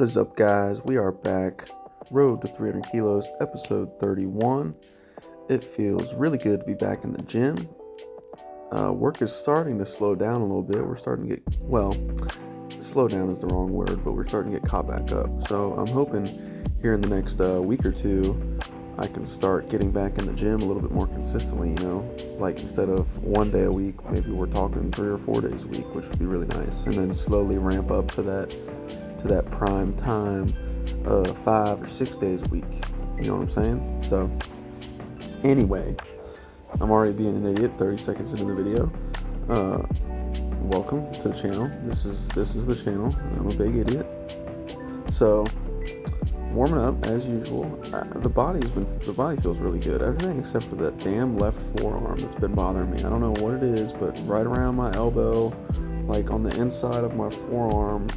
What is up, guys? We are back. Road to 300 kilos, episode 31. It feels really good to be back in the gym. Work is starting to slow down a little bit. We're starting to get, slow down is the wrong word, but we're starting to get caught back up. So I'm hoping here in the next week or two, I can start getting back in the gym a little bit more consistently, like instead of 1 day a week, maybe we're talking 3 or 4 days a week, which would be really nice. And then slowly ramp up to that prime time 5 or 6 days a week. You know what I'm saying? So anyway, I'm already being an idiot 30 seconds into the video. Welcome to the channel. This is the channel. I'm a big idiot. So warming up as usual. The body feels really good. Everything except for that damn left forearm that's been bothering me. I don't know what it is, but right around my elbow, like on the inside of my forearm,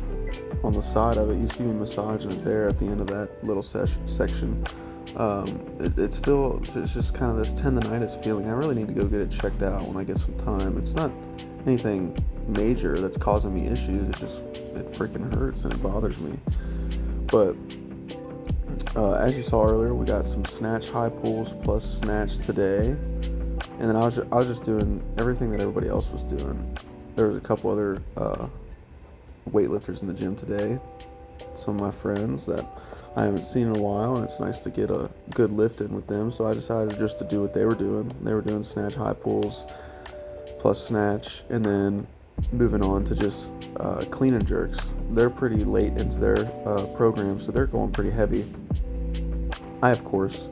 on the side of it, you see me massaging it there at the end of that little section. It's just kind of this tendonitis feeling. I really need to go get it checked out when I get some time. It's not anything major that's causing me issues. It freaking hurts and it bothers me. But as you saw earlier, we got some snatch high pulls plus snatch today, and then I was just doing everything that everybody else was doing. There was a couple other weightlifters in the gym today, some of my friends that I haven't seen in a while, and it's nice to get a good lift in with them. So I decided just to do what they were doing. They were doing snatch high pulls plus snatch, and then moving on to just clean and jerks. They're pretty late into their program, so they're going pretty heavy. I, of course,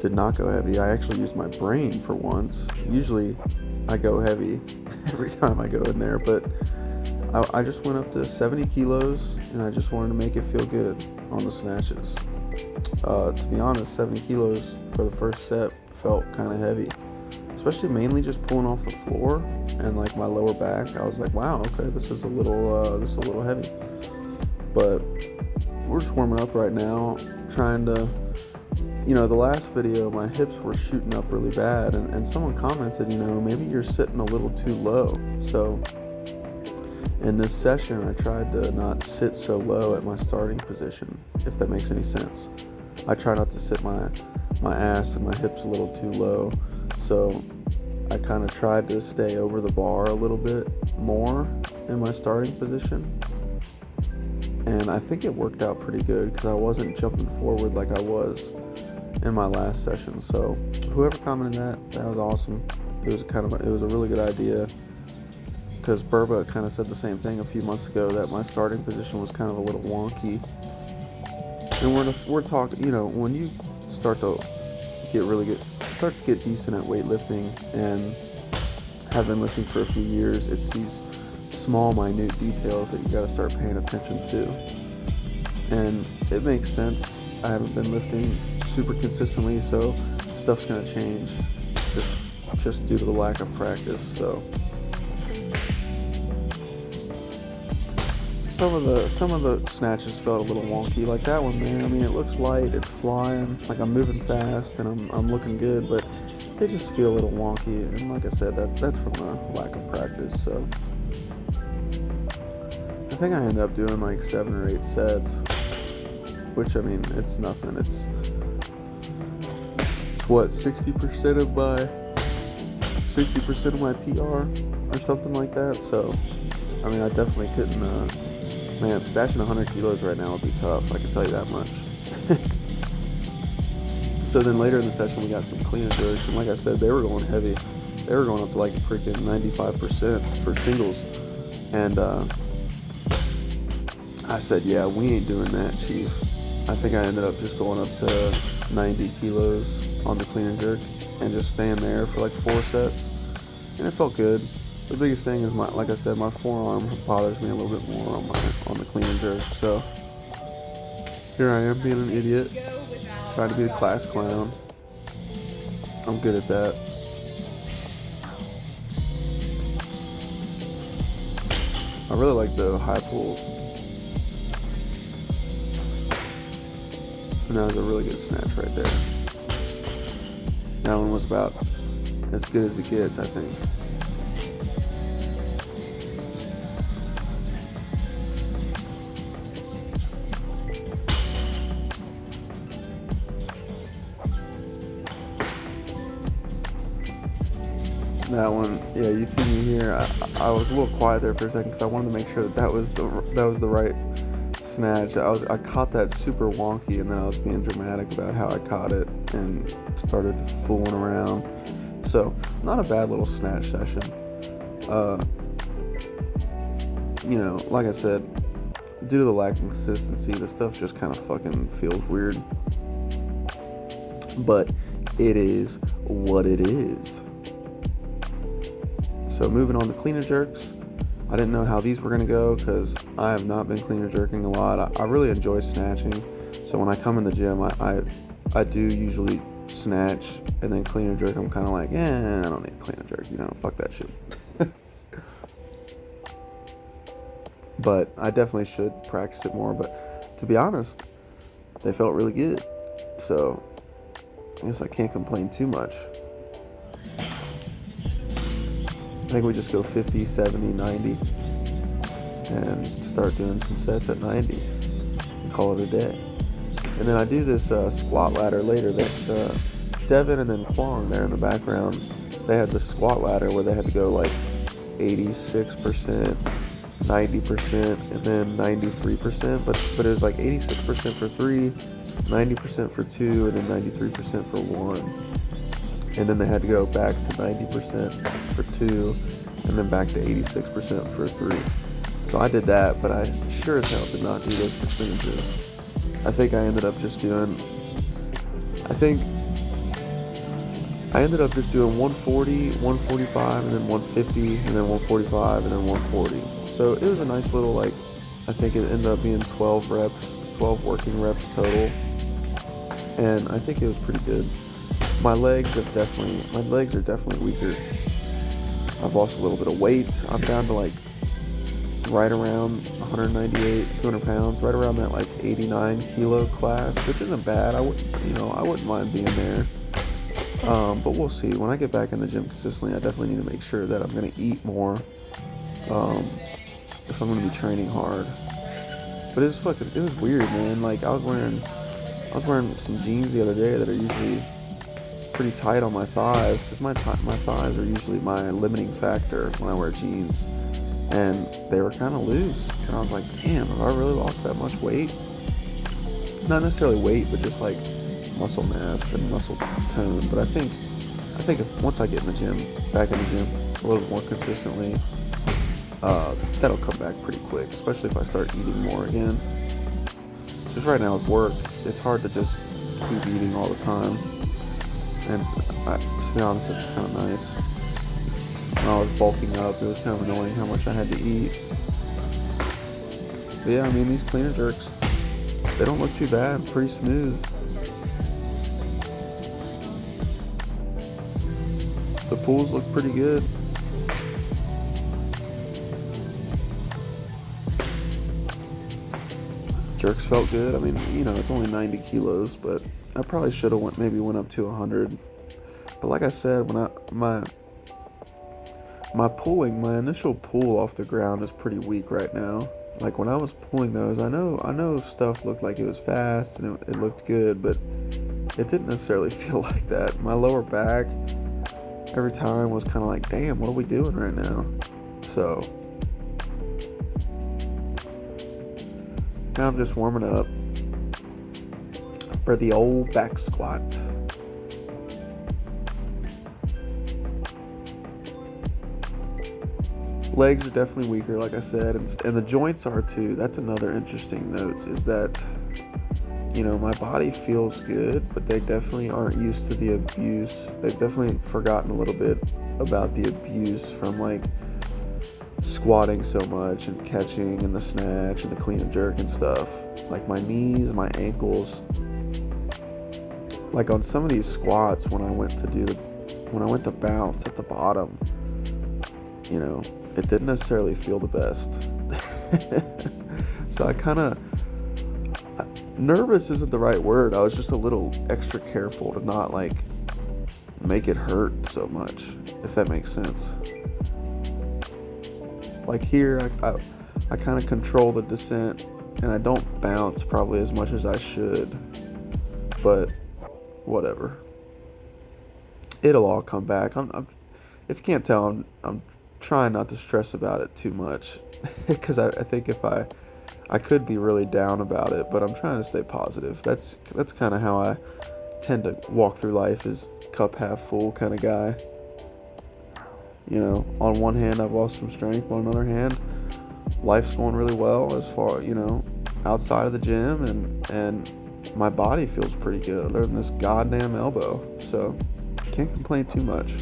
did not go heavy. I actually used my brain for once. Usually I go heavy every time I go in there, but I just went up to 70 kilos, and I just wanted to make it feel good on the snatches. To be honest, 70 kilos for the first set felt kind of heavy, especially mainly just pulling off the floor and like my lower back. I was like, wow, okay, this is a little heavy. But we're just warming up right now, trying to, the last video, my hips were shooting up really bad, and someone commented, maybe you're sitting a little too low. So in this session, I tried to not sit so low at my starting position, if that makes any sense. I try not to sit my ass and my hips a little too low. So I kind of tried to stay over the bar a little bit more in my starting position. And I think it worked out pretty good because I wasn't jumping forward like I was in my last session. So whoever commented that was awesome. It was a really good idea, because Burba kind of said the same thing a few months ago, that my starting position was kind of a little wonky. And we're talking, when you start to get decent at weightlifting and have been lifting for a few years, it's these small, minute details that you got to start paying attention to. And it makes sense. I haven't been lifting super consistently, so stuff's gonna change just due to the lack of practice. So some of the snatches felt a little wonky, like that one, man. I mean, it looks light, it's flying, like I'm moving fast and I'm looking good, but they just feel a little wonky. And like I said, that's from the lack of practice. So I think I ended up doing like 7 or 8 sets, which, I mean, it's nothing. It's what, 60% of my PR or something like that. So I mean, I definitely couldn't. Man, snatching 100 kilos right now would be tough. I can tell you that much. So then later in the session, we got some clean and jerks, and like I said, they were going heavy. They were going up to like a freaking 95% for singles, and I said, yeah, we ain't doing that, Chief. I think I ended up just going up to 90 kilos on the clean and jerk and just staying there for like 4 sets, and it felt good. The biggest thing is, like I said, my forearm bothers me a little bit more on the clean and jerk. So here I am being an idiot, trying to be a class clown. I'm good at that. I really like the high pulls. And that was a really good snatch right there. That one was about as good as it gets, I think. That one, yeah, you see me here. I was a little quiet there for a second because I wanted to make sure that was the right snatch. I caught that super wonky, and then I was being dramatic about how I caught it and started fooling around. So not a bad little snatch session. Like I said, due to the lack of consistency, the stuff just kind of fucking feels weird. But it is what it is. So moving on to clean and jerks. I didn't know how these were going to go because I have not been clean and jerking a lot. I really enjoy snatching. So when I come in the gym, I do usually snatch, and then clean and jerk, I'm kind of like, I don't need clean and jerk, fuck that shit. But I definitely should practice it more. But to be honest, they felt really good. So I guess I can't complain too much. I think we just go 50, 70, 90 and start doing some sets at 90 and call it a day. And then I do this squat ladder later that Devin and then Kwong there in the background, they had the squat ladder where they had to go like 86%, 90%, and then 93%, but it was like 86% for 3, 90% for 2, and then 93% for 1. And then they had to go back to 90% for 2, and then back to 86% for 3. So I did that, but I sure as hell did not do those percentages. I think I ended up just doing 140, 145, and then 150, and then 145, and then 140. So it was a nice little, I think it ended up being 12 working reps total. And I think it was pretty good. My legs are definitely weaker. I've lost a little bit of weight. I'm down to right around 198, 200 pounds, right around that 89 kilo class, which isn't bad. I wouldn't mind being there. But we'll see. When I get back in the gym consistently, I definitely need to make sure that I'm going to eat more if I'm going to be training hard. But it was weird, man. I was wearing some jeans the other day that are usually pretty tight on my thighs, because my thighs are usually my limiting factor when I wear jeans, and they were kind of loose, and I was like, damn, have I really lost that much weight? Not necessarily weight, but just muscle mass and muscle tone. But I think if once I get back in the gym a little bit more consistently, that'll come back pretty quick, especially if I start eating more again. Just right now with work, it's hard to just keep eating all the time. And to be honest, it's kind of nice. When I was bulking up, it was kind of annoying how much I had to eat. But yeah, these clean and jerks, they don't look too bad, pretty smooth. The pulls look pretty good. Jerks felt good. It's only 90 kilos, but I probably should have went up to 100. But like I said, when my initial pull off the ground is pretty weak right now. When I was pulling those, I know stuff looked like it was fast and it looked good, but it didn't necessarily feel like that. My lower back every time was kind of like, damn, what are we doing right now? So now I'm just warming up for the old back squat. Legs are definitely weaker, like I said, and the joints are too. That's another interesting note, is that, my body feels good, but they definitely aren't used to the abuse. They've definitely forgotten a little bit about the abuse from squatting so much and catching and the snatch and the clean and jerk and stuff. My knees, my ankles. On some of these squats, when I went to bounce at the bottom, it didn't necessarily feel the best. So nervous isn't the right word. I was just a little extra careful to not make it hurt so much, if that makes sense. Here, I kind of control the descent, and I don't bounce probably as much as I should, but whatever. It'll all come back. if you can't tell, I'm trying not to stress about it too much because I think if I could be really down about it, but I'm trying to stay positive. That's kind of how I tend to walk through life, is cup half full kind of guy. You know, on one hand, I've lost some strength. On another hand, life's going really well as far, outside of the gym, and my body feels pretty good other than this goddamn elbow. So, can't complain too much.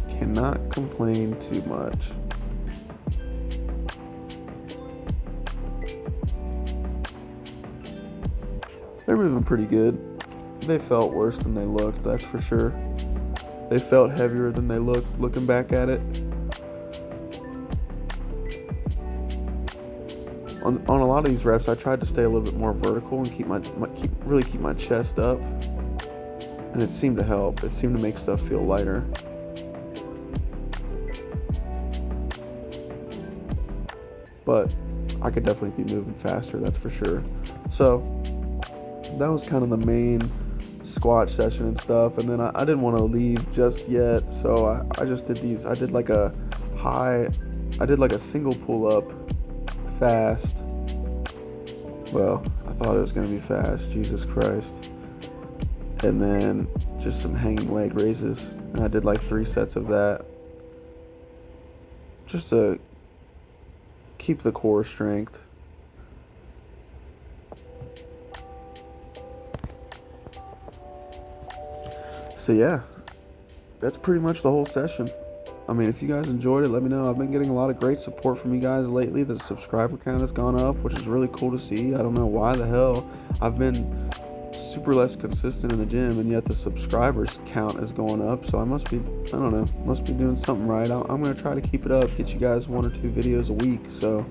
Cannot complain too much. They're moving pretty good. They felt worse than they looked, that's for sure. They felt heavier than they looked looking back at it. On a lot of these reps, I tried to stay a little bit more vertical and keep my chest up, and it seemed to help. It seemed to make stuff feel lighter. But I could definitely be moving faster, that's for sure. So that was kind of the main squat session and stuff, and then I didn't want to leave just yet, so I just did these. I did like a single pull-up fast. Well, I thought it was going to be fast, Jesus Christ. And then just some hanging leg raises, and I did like 3 sets of that, just to keep the core strength. So yeah, that's pretty much the whole session. I mean, if you guys enjoyed it, let me know. I've been getting a lot of great support from you guys lately. The subscriber count has gone up, which is really cool to see. I don't know why the hell I've been super less consistent in the gym, and yet the subscribers count is going up. So I must be doing something right. I'm going to try to keep it up, get you guys 1 or 2 videos a week. So,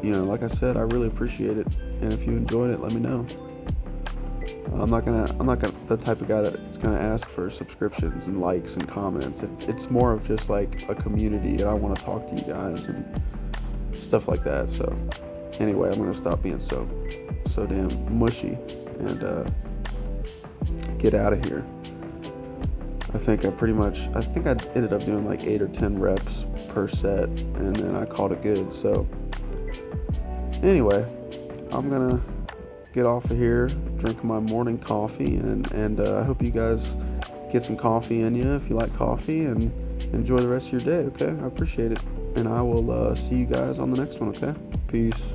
like I said, I really appreciate it. And if you enjoyed it, let me know. I'm not gonna the type of guy that's gonna ask for subscriptions and likes and comments. It's more of just like a community, and I want to talk to you guys and stuff like that. So anyway, I'm gonna stop being so damn mushy and get out of here. I think I ended up doing like 8 or 10 reps per set, and then I called it good. So anyway, I'm gonna get off of here, drink my morning coffee, and I hope you guys get some coffee in you if you like coffee, and enjoy the rest of your day, okay? I appreciate it, and I will see you guys on the next one, okay? Peace.